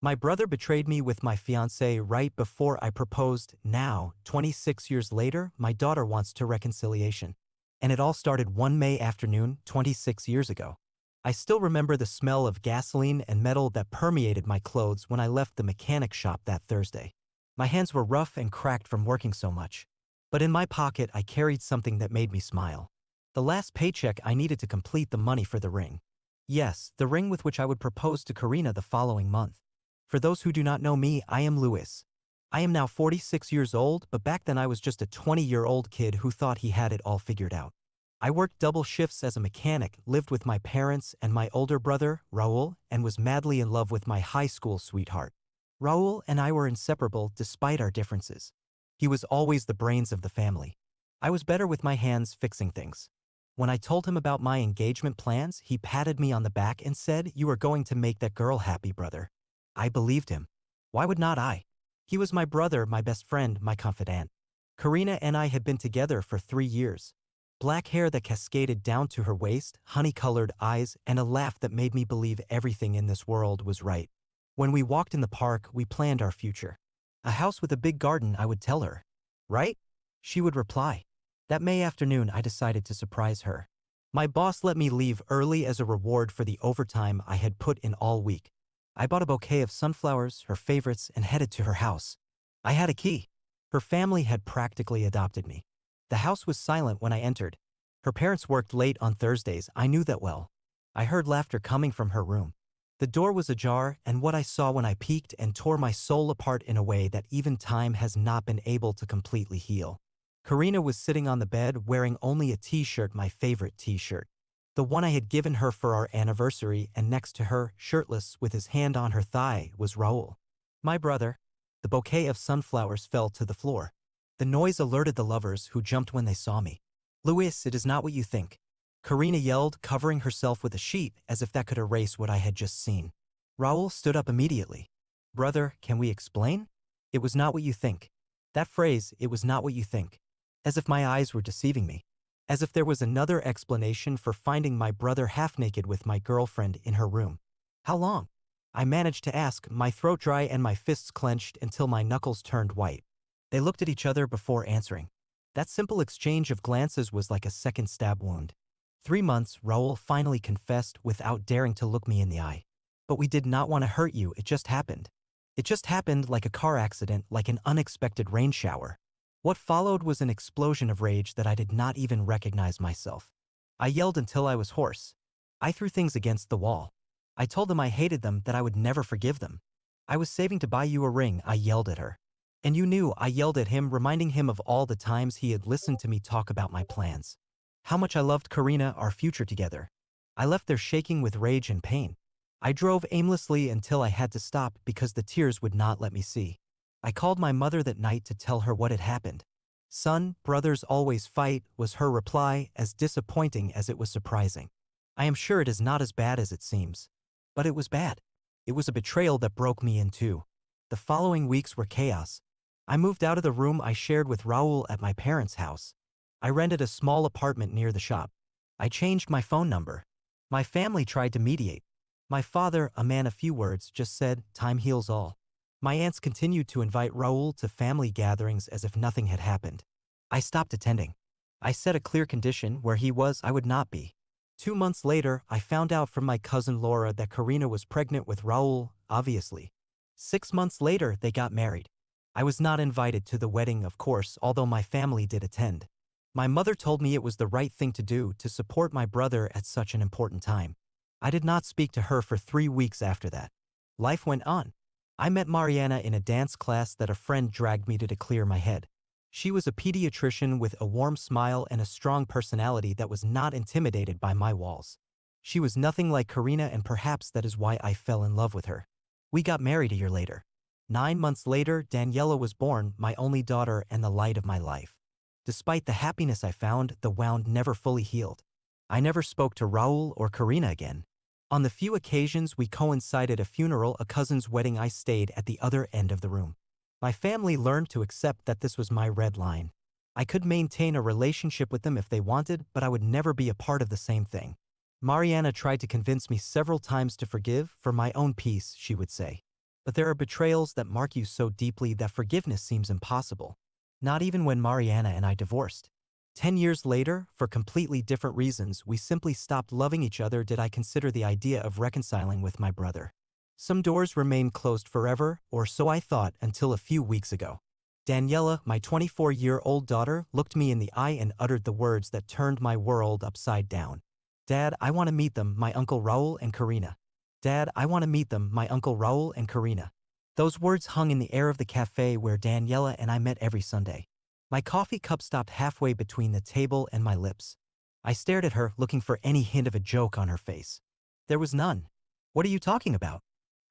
My brother betrayed me with my fiancée right before I proposed. Now, 26 years later, my daughter wants to reconciliation. And it all started one May afternoon, 26 years ago. I still remember the smell of gasoline and metal that permeated my clothes when I left the mechanic shop that Thursday. My hands were rough and cracked from working so much. But in my pocket, I carried something that made me smile. The last paycheck I needed to complete the money for the ring. Yes, the ring with which I would propose to Karina the following month. For those who do not know me, I am Louis. I am now 46 years old, but back then I was just a 20-year-old kid who thought he had it all figured out. I worked double shifts as a mechanic, lived with my parents and my older brother, Raul, and was madly in love with my high school sweetheart. Raul and I were inseparable despite our differences. He was always the brains of the family. I was better with my hands fixing things. When I told him about my engagement plans, he patted me on the back and said, "You are going to make that girl happy, brother." I believed him. Why would not I? He was my brother, my best friend, my confidant. Karina and I had been together for 3 years. Black hair that cascaded down to her waist, honey-colored eyes, and a laugh that made me believe everything in this world was right. When we walked in the park, we planned our future. A house with a big garden, I would tell her. Right? She would reply. That May afternoon, I decided to surprise her. My boss let me leave early as a reward for the overtime I had put in all week. I bought a bouquet of sunflowers, her favorites, and headed to her house. I had a key. Her family had practically adopted me. The house was silent when I entered. Her parents worked late on Thursdays, I knew that well. I heard laughter coming from her room. The door was ajar, and what I saw when I peeked and tore my soul apart in a way that even time has not been able to completely heal. Karina was sitting on the bed wearing only a t-shirt, my favorite t-shirt. The one I had given her for our anniversary, and next to her, shirtless with his hand on her thigh, was Raul. My brother. The bouquet of sunflowers fell to the floor. The noise alerted the lovers, who jumped when they saw me. "Louis, it is not what you think," Karina yelled, covering herself with a sheet as if that could erase what I had just seen. Raul stood up immediately. "Brother, can we explain? It was not what you think." That phrase, "it was not what you think." As if my eyes were deceiving me. As if there was another explanation for finding my brother half-naked with my girlfriend in her room. "How long?" I managed to ask, my throat dry and my fists clenched until my knuckles turned white. They looked at each other before answering. That simple exchange of glances was like a second stab wound. 3 months, Raul finally confessed without daring to look me in the eye. "But we did not want to hurt you, it just happened. It just happened like a car accident, like an unexpected rain shower." What followed was an explosion of rage that I did not even recognize myself. I yelled until I was hoarse. I threw things against the wall. I told them I hated them, that I would never forgive them. "I was saving to buy you a ring," I yelled at her. "And you knew," I yelled at him, reminding him of all the times he had listened to me talk about my plans. How much I loved Karina, our future together. I left there shaking with rage and pain. I drove aimlessly until I had to stop because the tears would not let me see. I called my mother that night to tell her what had happened. "Son, brothers always fight," was her reply, as disappointing as it was surprising. "I am sure it is not as bad as it seems." But it was bad. It was a betrayal that broke me in two. The following weeks were chaos. I moved out of the room I shared with Raul at my parents' house. I rented a small apartment near the shop. I changed my phone number. My family tried to mediate. My father, a man of few words, just said, "Time heals all." My aunts continued to invite Raul to family gatherings as if nothing had happened. I stopped attending. I set a clear condition: where he was, I would not be. 2 months later, I found out from my cousin Laura that Karina was pregnant with Raul, obviously. 6 months later, they got married. I was not invited to the wedding, of course, although my family did attend. My mother told me it was the right thing to do to support my brother at such an important time. I did not speak to her for 3 weeks after that. Life went on. I met Mariana in a dance class that a friend dragged me to clear my head. She was a pediatrician with a warm smile and a strong personality that was not intimidated by my walls. She was nothing like Karina, and perhaps that is why I fell in love with her. We got married a year later. 9 months later, Daniela was born, my only daughter and the light of my life. Despite the happiness I found, the wound never fully healed. I never spoke to Raul or Karina again. On the few occasions we coincided a funeral, a cousin's wedding, I stayed at the other end of the room. My family learned to accept that this was my red line. I could maintain a relationship with them if they wanted, but I would never be a part of the same thing. Mariana tried to convince me several times to forgive, for my own peace, she would say. But there are betrayals that mark you so deeply that forgiveness seems impossible. Not even when Mariana and I divorced. 10 years later, for completely different reasons, we simply stopped loving each other. Did I consider the idea of reconciling with my brother? Some doors remained closed forever, or so I thought until a few weeks ago. Daniela, my 24-year-old daughter, looked me in the eye and uttered the words that turned my world upside down. Dad, I want to meet them, my Uncle Raul and Karina. Dad, I want to meet them, my Uncle Raul and Karina. Those words hung in the air of the cafe where Daniela and I met every Sunday. My coffee cup stopped halfway between the table and my lips. I stared at her, looking for any hint of a joke on her face. There was none. What are you talking about?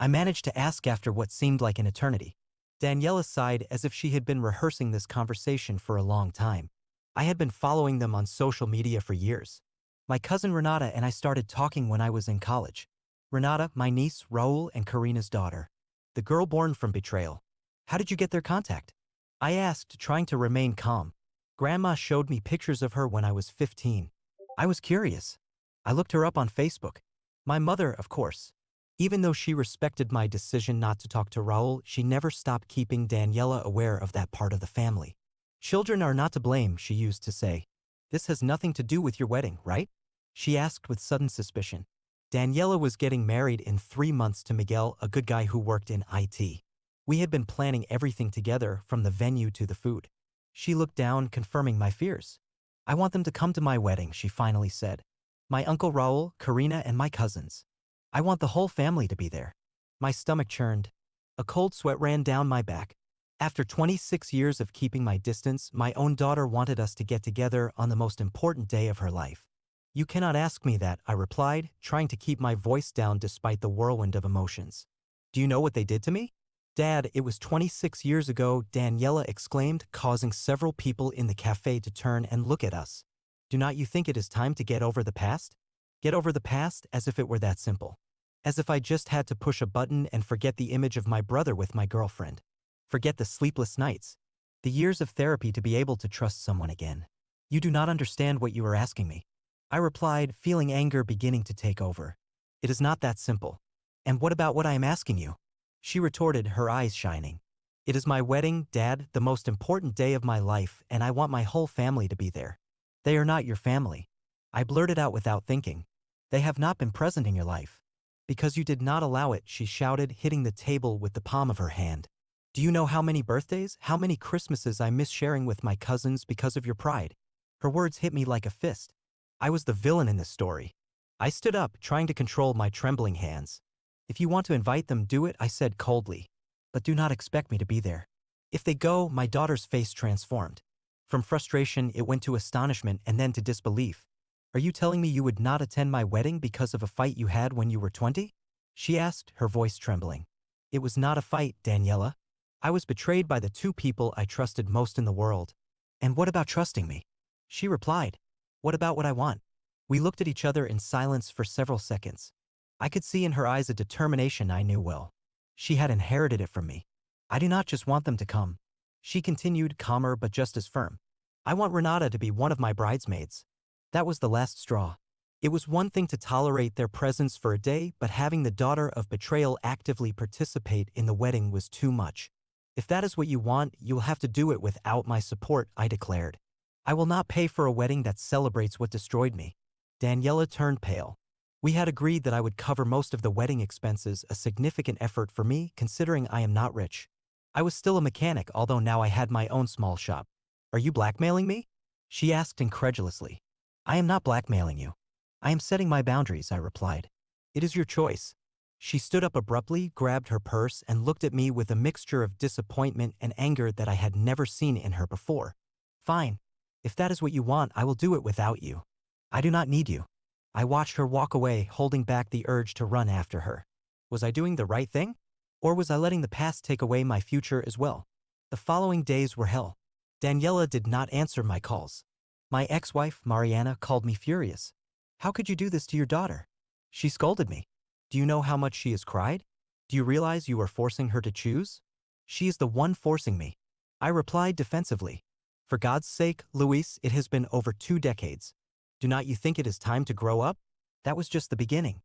I managed to ask after what seemed like an eternity. Daniela sighed as if she had been rehearsing this conversation for a long time. I had been following them on social media for years. My cousin Renata and I started talking when I was in college. Renata, my niece, Raul, and Karina's daughter. The girl born from betrayal. How did you get their contact? I asked, trying to remain calm. Grandma showed me pictures of her when I was 15. I was curious. I looked her up on Facebook. My mother, of course. Even though she respected my decision not to talk to Raul, she never stopped keeping Daniela aware of that part of the family. Children are not to blame, she used to say. This has nothing to do with your wedding, right? She asked with sudden suspicion. Daniela was getting married in 3 months to Miguel, a good guy who worked in IT. We had been planning everything together, from the venue to the food. She looked down, confirming my fears. I want them to come to my wedding, she finally said. My Uncle Raul, Karina, and my cousins. I want the whole family to be there. My stomach churned. A cold sweat ran down my back. After 26 years of keeping my distance, my own daughter wanted us to get together on the most important day of her life. You cannot ask me that, I replied, trying to keep my voice down despite the whirlwind of emotions. Do you know what they did to me? Dad, it was 26 years ago, Daniela exclaimed, causing several people in the cafe to turn and look at us. Do not you think it is time to get over the past? Get over the past, as if it were that simple. As if I just had to push a button and forget the image of my brother with my girlfriend. Forget the sleepless nights. The years of therapy to be able to trust someone again. You do not understand what you are asking me. I replied, feeling anger beginning to take over. It is not that simple. And what about what I am asking you? She retorted, her eyes shining. It is my wedding, Dad, the most important day of my life, and I want my whole family to be there. They are not your family. I blurted out without thinking. They have not been present in your life. Because you did not allow it, she shouted, hitting the table with the palm of her hand. Do you know how many birthdays, how many Christmases I miss sharing with my cousins because of your pride? Her words hit me like a fist. I was the villain in this story. I stood up, trying to control my trembling hands. If you want to invite them, do it, I said coldly. But do not expect me to be there. If they go, my daughter's face transformed. From frustration, it went to astonishment and then to disbelief. Are you telling me you would not attend my wedding because of a fight you had when you were 20? She asked, her voice trembling. It was not a fight, Daniela. I was betrayed by the two people I trusted most in the world. And what about trusting me? She replied. What about what I want? We looked at each other in silence for several seconds. I could see in her eyes a determination I knew well. She had inherited it from me. I do not just want them to come. She continued, calmer but just as firm. I want Renata to be one of my bridesmaids. That was the last straw. It was one thing to tolerate their presence for a day, but having the daughter of betrayal actively participate in the wedding was too much. If that is what you want, you will have to do it without my support, I declared. I will not pay for a wedding that celebrates what destroyed me. Daniela turned pale. We had agreed that I would cover most of the wedding expenses, a significant effort for me, considering I am not rich. I was still a mechanic, although now I had my own small shop. Are you blackmailing me? She asked incredulously. I am not blackmailing you. I am setting my boundaries, I replied. It is your choice. She stood up abruptly, grabbed her purse, and looked at me with a mixture of disappointment and anger that I had never seen in her before. Fine. If that is what you want, I will do it without you. I do not need you. I watched her walk away, holding back the urge to run after her. Was I doing the right thing? Or was I letting the past take away my future as well? The following days were hell. Daniela did not answer my calls. My ex-wife, Mariana, called me furious. How could you do this to your daughter? She scolded me. Do you know how much she has cried? Do you realize you are forcing her to choose? She is the one forcing me. I replied defensively. For God's sake, Luis, it has been over 2 decades. Do not you think it is time to grow up? That was just the beginning.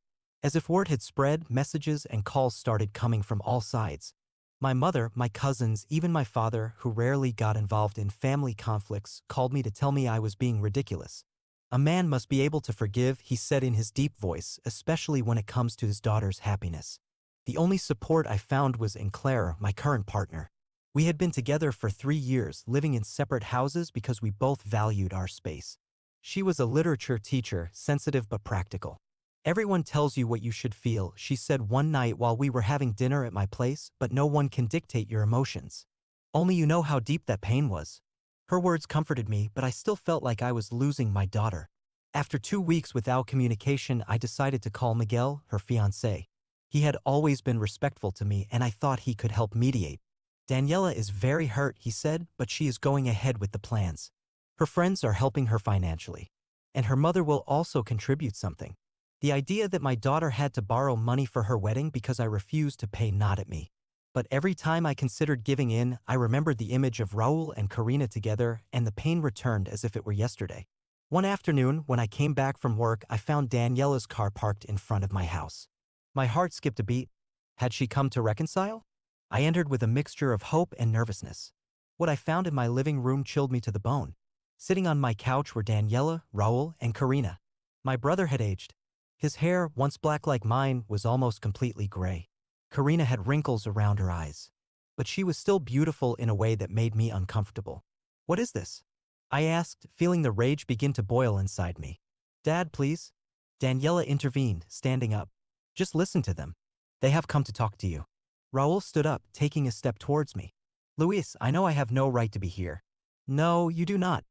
As if word had spread, messages and calls started coming from all sides. My mother, my cousins, even my father, who rarely got involved in family conflicts, called me to tell me I was being ridiculous. A man must be able to forgive, he said in his deep voice, especially when it comes to his daughter's happiness. The only support I found was in Clara, my current partner. We had been together for 3 years, living in separate houses because we both valued our space. She was a literature teacher, sensitive but practical. Everyone tells you what you should feel, she said one night while we were having dinner at my place, but no one can dictate your emotions. Only you know how deep that pain was. Her words comforted me, but I still felt like I was losing my daughter. After 2 weeks without communication, I decided to call Miguel, her fiancé. He had always been respectful to me, and I thought he could help mediate. Daniela is very hurt, he said, but she is going ahead with the plans. Her friends are helping her financially. And her mother will also contribute something. The idea that my daughter had to borrow money for her wedding because I refused to pay gnawed at me. But every time I considered giving in, I remembered the image of Raul and Karina together, and the pain returned as if it were yesterday. One afternoon, when I came back from work, I found Daniela's car parked in front of my house. My heart skipped a beat. Had she come to reconcile? I entered with a mixture of hope and nervousness. What I found in my living room chilled me to the bone. Sitting on my couch were Daniela, Raul, and Karina. My brother had aged. His hair, once black like mine, was almost completely gray. Karina had wrinkles around her eyes. But she was still beautiful in a way that made me uncomfortable. What is this? I asked, feeling the rage begin to boil inside me. Dad, please? Daniela intervened, standing up. Just listen to them. They have come to talk to you. Raul stood up, taking a step towards me. Luis, I know I have no right to be here. No, you do not.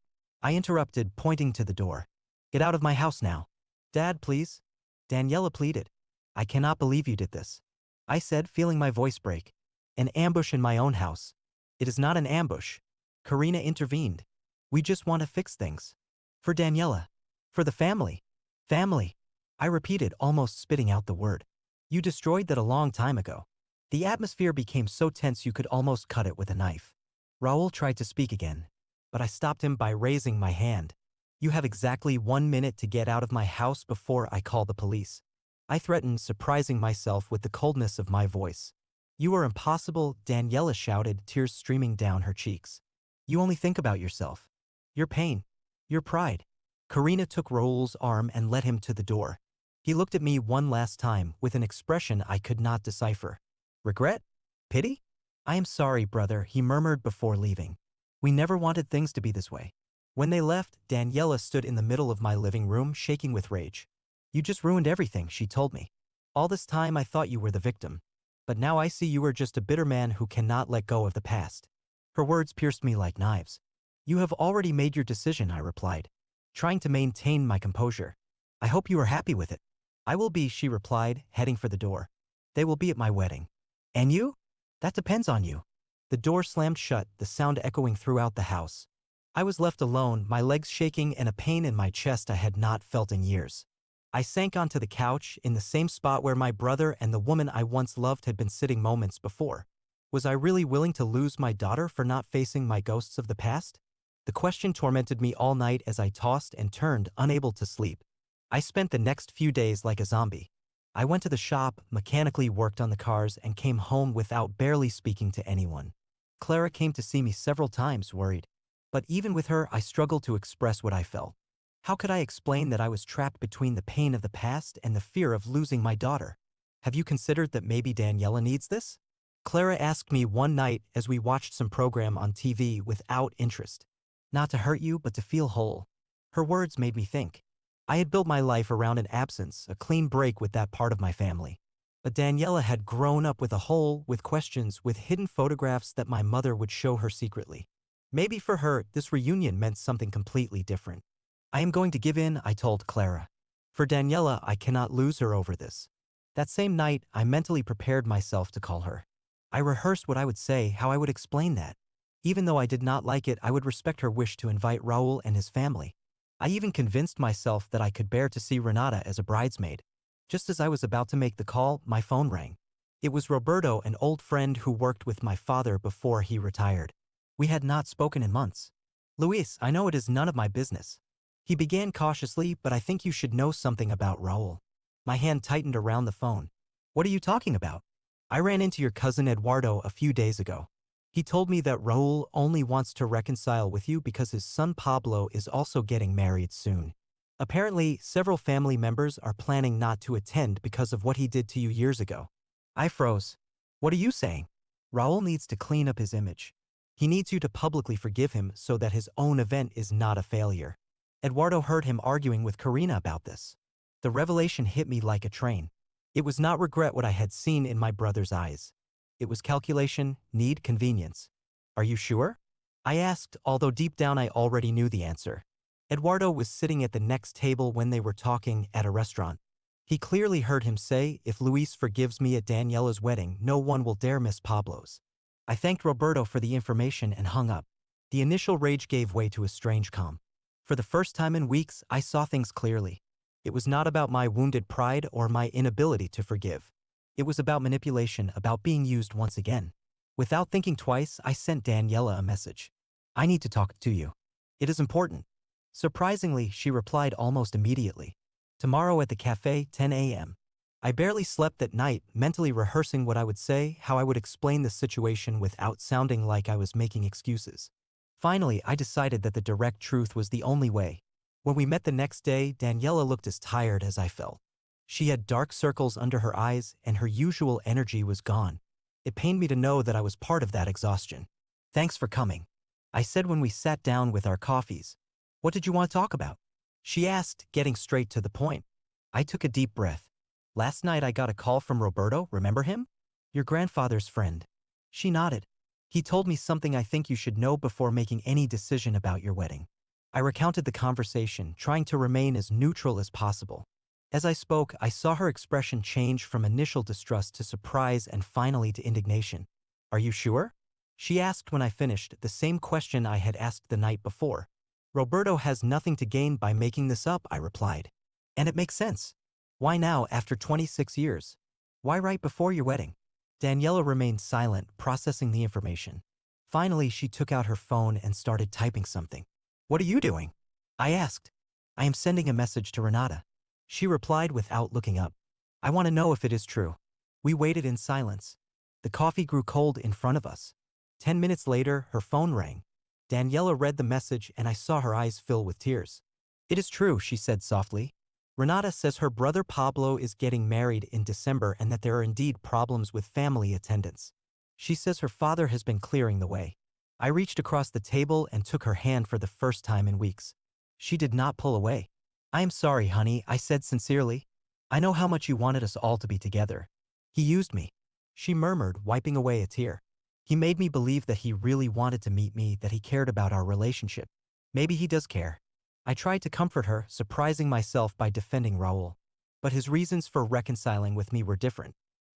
I interrupted, pointing to the door. Get out of my house now. Dad, please? Daniela pleaded. I cannot believe you did this. I said, feeling my voice break. An ambush in my own house. It is not an ambush. Karina intervened. We just want to fix things. For Daniela. For the family. Family. I repeated, almost spitting out the word. You destroyed that a long time ago. The atmosphere became so tense you could almost cut it with a knife. Raul tried to speak again, but I stopped him by raising my hand. You have exactly 1 minute to get out of my house before I call the police. I threatened, surprising myself with the coldness of my voice. You are impossible, Daniela shouted, tears streaming down her cheeks. You only think about yourself. Your pain. Your pride. Karina took Raul's arm and led him to the door. He looked at me one last time with an expression I could not decipher. Regret? Pity? I am sorry, brother, he murmured before leaving. We never wanted things to be this way. When they left, Daniela stood in the middle of my living room, shaking with rage. You just ruined everything, she told me. All this time I thought you were the victim. But now I see you are just a bitter man who cannot let go of the past. Her words pierced me like knives. You have already made your decision, I replied, trying to maintain my composure. I hope you are happy with it. I will be, she replied, heading for the door. They will be at my wedding. And you? That depends on you. The door slammed shut, the sound echoing throughout the house. I was left alone, my legs shaking and a pain in my chest I had not felt in years. I sank onto the couch, in the same spot where my brother and the woman I once loved had been sitting moments before. Was I really willing to lose my daughter for not facing my ghosts of the past? The question tormented me all night as I tossed and turned, unable to sleep. I spent the next few days like a zombie. I went to the shop, mechanically worked on the cars, and came home without barely speaking to anyone. Clara came to see me several times, worried. But even with her, I struggled to express what I felt. How could I explain that I was trapped between the pain of the past and the fear of losing my daughter? Have you considered that maybe Daniela needs this? Clara asked me one night as we watched some program on TV without interest. Not to hurt you, but to feel whole. Her words made me think. I had built my life around an absence, a clean break with that part of my family. But Daniela had grown up with a hole, with questions, with hidden photographs that my mother would show her secretly. Maybe for her, this reunion meant something completely different. I am going to give in, I told Clara. For Daniela, I cannot lose her over this. That same night, I mentally prepared myself to call her. I rehearsed what I would say, how I would explain that. Even though I did not like it, I would respect her wish to invite Raul and his family. I even convinced myself that I could bear to see Renata as a bridesmaid. Just as I was about to make the call, my phone rang. It was Roberto, an old friend who worked with my father before he retired. We had not spoken in months. Luis, I know it is none of my business. He began cautiously, but I think you should know something about Raul. My hand tightened around the phone. What are you talking about? I ran into your cousin Eduardo a few days ago. He told me that Raul only wants to reconcile with you because his son Pablo is also getting married soon. Apparently, several family members are planning not to attend because of what he did to you years ago. I froze. What are you saying? Raul needs to clean up his image. He needs you to publicly forgive him so that his own event is not a failure. Eduardo heard him arguing with Karina about this. The revelation hit me like a train. It was not regret what I had seen in my brother's eyes. It was calculation, need, convenience. Are you sure? I asked, although deep down I already knew the answer. Eduardo was sitting at the next table when they were talking at a restaurant. He clearly heard him say, if Luis forgives me at Daniela's wedding, no one will dare miss Pablo's. I thanked Roberto for the information and hung up. The initial rage gave way to a strange calm. For the first time in weeks, I saw things clearly. It was not about my wounded pride or my inability to forgive. It was about manipulation, about being used once again. Without thinking twice, I sent Daniela a message. I need to talk to you. It is important. Surprisingly, she replied almost immediately. Tomorrow at the cafe, 10 a.m. I barely slept that night, mentally rehearsing what I would say, how I would explain the situation without sounding like I was making excuses. Finally, I decided that the direct truth was the only way. When we met the next day, Daniela looked as tired as I felt. She had dark circles under her eyes, and her usual energy was gone. It pained me to know that I was part of that exhaustion. Thanks for coming, I said when we sat down with our coffees. What did you want to talk about? She asked, getting straight to the point. I took a deep breath. Last night I got a call from Roberto, remember him? Your grandfather's friend. She nodded. He told me something I think you should know before making any decision about your wedding. I recounted the conversation, trying to remain as neutral as possible. As I spoke, I saw her expression change from initial distrust to surprise and finally to indignation. Are you sure? She asked when I finished, the same question I had asked the night before. Roberto has nothing to gain by making this up, I replied. And it makes sense. Why now, after 26 years? Why right before your wedding? Daniela remained silent, processing the information. Finally, she took out her phone and started typing something. What are you doing? I asked. I am sending a message to Renata. She replied without looking up. I want to know if it is true. We waited in silence. The coffee grew cold in front of us. 10 minutes later, her phone rang. Daniela read the message and I saw her eyes fill with tears. It is true, she said softly. Renata says her brother Pablo is getting married in December and that there are indeed problems with family attendance. She says her father has been clearing the way. I reached across the table and took her hand for the first time in weeks. She did not pull away. I am sorry, honey, I said sincerely. I know how much you wanted us all to be together. He used me. She murmured, wiping away a tear. He made me believe that he really wanted to meet me, that he cared about our relationship. Maybe he does care. I tried to comfort her, surprising myself by defending Raul. But his reasons for reconciling with me were different.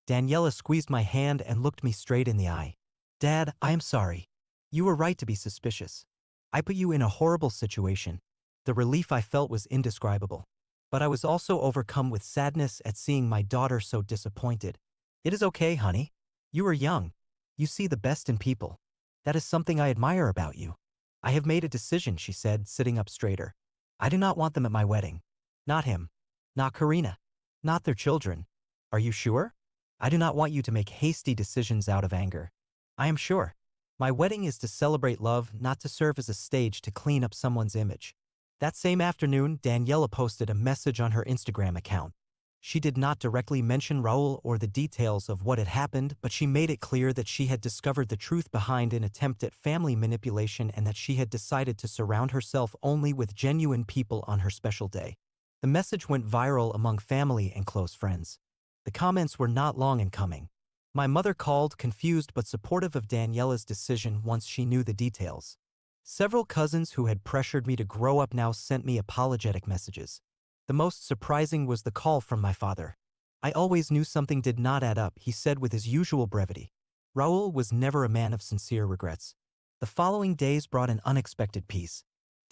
Daniela squeezed my hand and looked me straight in the eye. Dad, I am sorry. You were right to be suspicious. I put you in a horrible situation. The relief I felt was indescribable. But I was also overcome with sadness at seeing my daughter so disappointed. It is okay, honey. You are young. You see the best in people. That is something I admire about you. I have made a decision, she said, sitting up straighter. I do not want them at my wedding. Not him. Not Karina. Not their children. Are you sure? I do not want you to make hasty decisions out of anger. I am sure. My wedding is to celebrate love, not to serve as a stage to clean up someone's image. That same afternoon, Daniela posted a message on her Instagram account. She did not directly mention Raul or the details of what had happened, but she made it clear that she had discovered the truth behind an attempt at family manipulation and that she had decided to surround herself only with genuine people on her special day. The message went viral among family and close friends. The comments were not long in coming. My mother called, confused but supportive of Daniela's decision once she knew the details. Several cousins who had pressured me to grow up now sent me apologetic messages. The most surprising was the call from my father. I always knew something did not add up, he said with his usual brevity. Raul was never a man of sincere regrets. The following days brought an unexpected peace.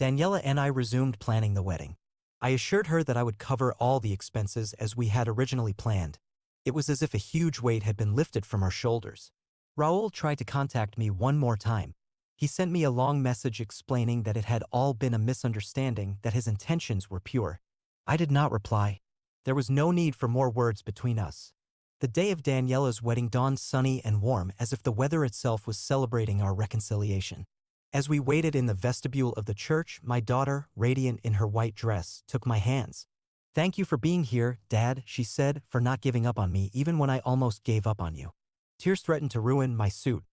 Daniela and I resumed planning the wedding. I assured her that I would cover all the expenses as we had originally planned. It was as if a huge weight had been lifted from our shoulders. Raul tried to contact me one more time. He sent me a long message explaining that it had all been a misunderstanding, that his intentions were pure. I did not reply. There was no need for more words between us. The day of Daniela's wedding dawned sunny and warm as if the weather itself was celebrating our reconciliation. As we waited in the vestibule of the church, my daughter, radiant in her white dress, took my hands. "Thank you for being here, Dad," she said, "for not giving up on me even when I almost gave up on you." Tears threatened to ruin my suit.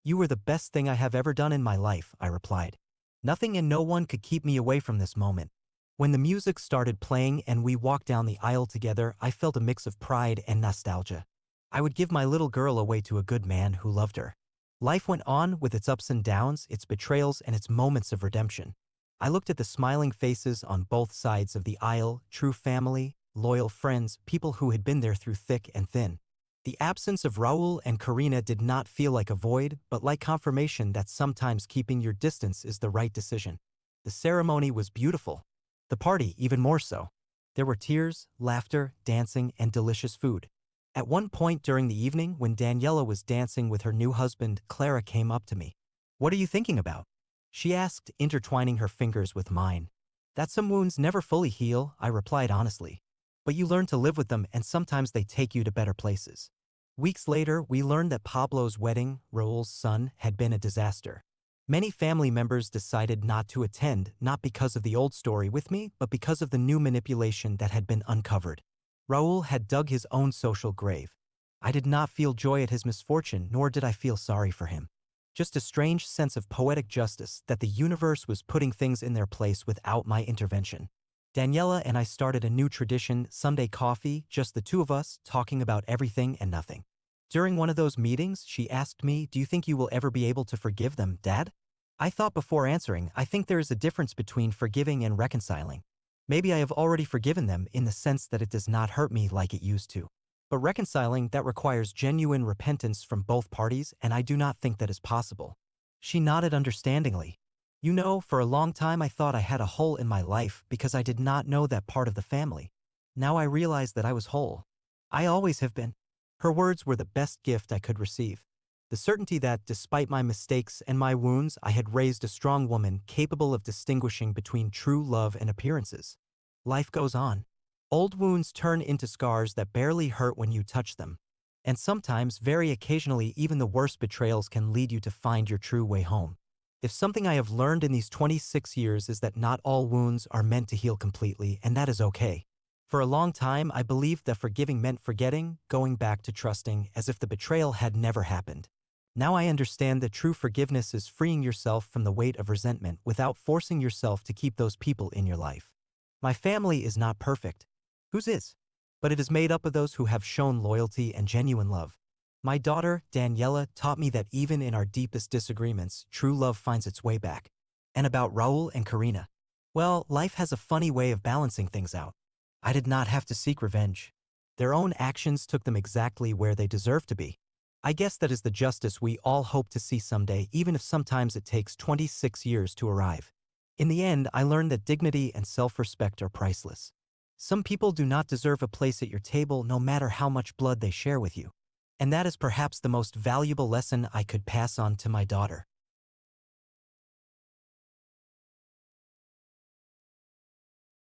"You were the best thing I have ever done in my life," I replied. Nothing and no one could keep me away from this moment. When the music started playing and we walked down the aisle together, I felt a mix of pride and nostalgia. I would give my little girl away to a good man who loved her. Life went on with its ups and downs, its betrayals, and its moments of redemption. I looked at the smiling faces on both sides of the aisle, true family, loyal friends, people who had been there through thick and thin. The absence of Raul and Karina did not feel like a void, but like confirmation that sometimes keeping your distance is the right decision. The ceremony was beautiful. The party even more so. There were tears, laughter, dancing, and delicious food. At one point during the evening, when Daniela was dancing with her new husband, Clara came up to me. "What are you thinking about?" she asked, intertwining her fingers with mine. "That some wounds never fully heal," I replied honestly. "But you learn to live with them, and sometimes they take you to better places." Weeks later, we learned that Pablo's wedding, Raul's son, had been a disaster. Many family members decided not to attend, not because of the old story with me, but because of the new manipulation that had been uncovered. Raul had dug his own social grave. I did not feel joy at his misfortune, nor did I feel sorry for him. Just a strange sense of poetic justice that the universe was putting things in their place without my intervention. Daniela and I started a new tradition, Sunday coffee, just the two of us, talking about everything and nothing. During one of those meetings, she asked me, "Do you think you will ever be able to forgive them, Dad?" I thought before answering, I think there is a difference between forgiving and reconciling. Maybe I have already forgiven them in the sense that it does not hurt me like it used to. But reconciling, that requires genuine repentance from both parties, and I do not think that is possible. She nodded understandingly. "You know, for a long time I thought I had a hole in my life because I did not know that part of the family. Now I realize that I was whole. I always have been." Her words were the best gift I could receive. The certainty that, despite my mistakes and my wounds, I had raised a strong woman capable of distinguishing between true love and appearances. Life goes on. Old wounds turn into scars that barely hurt when you touch them. And sometimes, very occasionally, even the worst betrayals can lead you to find your true way home. If something I have learned in these 26 years is that not all wounds are meant to heal completely, and that is okay. For a long time, I believed that forgiving meant forgetting, going back to trusting, as if the betrayal had never happened. Now I understand that true forgiveness is freeing yourself from the weight of resentment without forcing yourself to keep those people in your life. My family is not perfect. Whose is? But it is made up of those who have shown loyalty and genuine love. My daughter, Daniela, taught me that even in our deepest disagreements, true love finds its way back. And about Raul and Karina. Well, life has a funny way of balancing things out. I did not have to seek revenge. Their own actions took them exactly where they deserved to be. I guess that is the justice we all hope to see someday, even if sometimes it takes 26 years to arrive. In the end, I learned that dignity and self-respect are priceless. Some people do not deserve a place at your table no matter how much blood they share with you. And that is perhaps the most valuable lesson I could pass on to my daughter.